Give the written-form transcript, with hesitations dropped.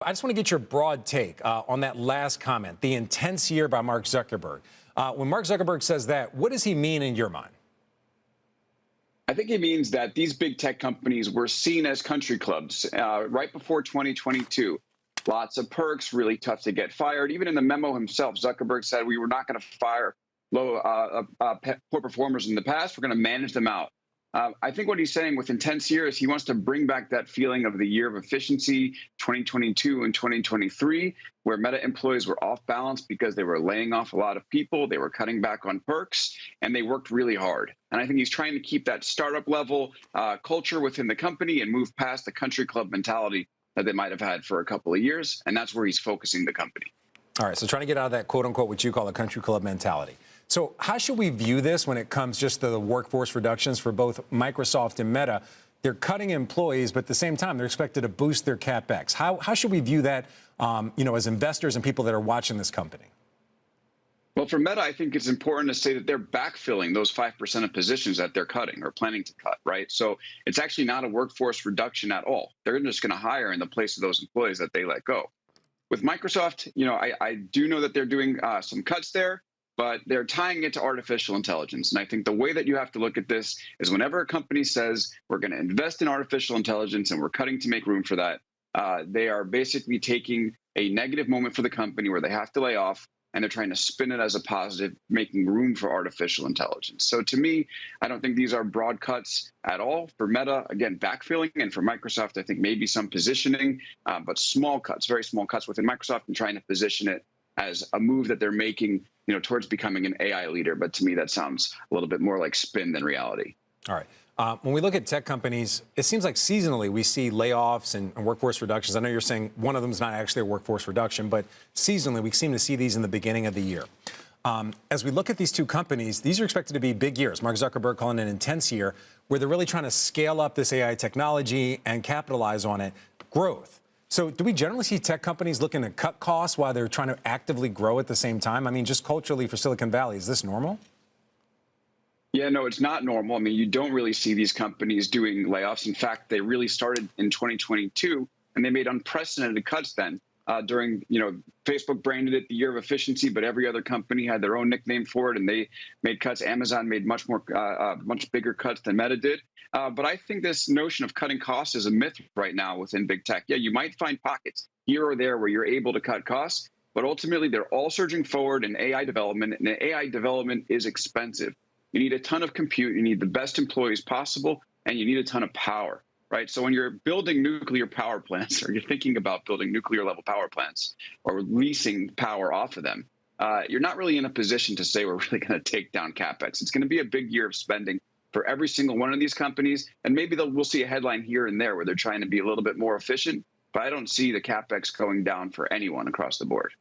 I just want to get your broad take on that last comment, the intense year by Mark Zuckerberg. When Mark Zuckerberg says that, what does he mean in your mind? I think it means that these big tech companies were seen as country clubs right before 2022. Lots of perks, really tough to get fired. Even in the memo himself, Zuckerberg said we were not going to fire poor performers in the past. We're going to manage them out. I think what he's saying with intense year is he wants to bring back that feeling of the year of efficiency, 2022 and 2023, where Meta employees were off balance because they were laying off a lot of people, they were cutting back on perks, and they worked really hard. And I think he's trying to keep that startup level culture within the company and move past the country club mentality that they might have had for a couple of years. And that's where he's focusing the company. All right, so trying to get out of that quote unquote, what you call a country club mentality. So how should we view this when it comes just to the workforce reductions for both Microsoft and Meta? They're cutting employees, but at the same time, they're expected to boost their CapEx. How should we view that, as investors and people that are watching this company? Well, for Meta, I think it's important to say that they're backfilling those 5% of positions that they're cutting or planning to cut, right? So it's actually not a workforce reduction at all. They're just going to hire in the place of those employees that they let go. With Microsoft, I do know that they're doing some cuts there, but they're tying it to artificial intelligence. And I think the way that you have to look at this is whenever a company says we're going to invest in artificial intelligence and we're cutting to make room for that, they are basically taking a negative moment for the company where they have to lay off, and they're trying to spin it as a positive, making room for artificial intelligence. So to me, I don't think these are broad cuts at all. For Meta, again, backfilling, and for Microsoft, I think maybe some positioning, but small cuts, very small cuts within Microsoft, and trying to position it as a move that they're making, towards becoming an AI leader. But to me, that sounds a little bit more like spin than reality. All right. When we look at tech companies, it seems like seasonally we see layoffs and workforce reductions. I know you're saying one of them is not actually a workforce reduction, but seasonally we seem to see these in the beginning of the year. As we look at these two companies, these are expected to be big years. Mark Zuckerberg calling it an intense year where they're really trying to scale up this AI technology and capitalize on it, growth. So do we generally see tech companies looking to cut costs while they're trying to actively grow at the same time? I mean, just culturally for Silicon Valley, is this normal? Yeah, no, it's not normal. I mean, you don't really see these companies doing layoffs. In fact, they really started in 2022, and they made unprecedented cuts then. During, Facebook branded it the year of efficiency, but every other company had their own nickname for it, and they made cuts. Amazon made much bigger cuts than Meta did. But I think this notion of cutting costs is a myth right now within big tech. Yeah, you might find pockets here or there where you're able to cut costs, but ultimately they're all surging forward in AI development, and AI development is expensive. You need a ton of compute, you need the best employees possible, and you need a ton of power. Right. So when you're building nuclear power plants, or you're thinking about building nuclear level power plants or leasing power off of them, you're not really in a position to say we're really going to take down CapEx. It's going to be a big year of spending for every single one of these companies. And maybe we'll see a headline here and there where they're trying to be a little bit more efficient. But I don't see the CapEx going down for anyone across the board.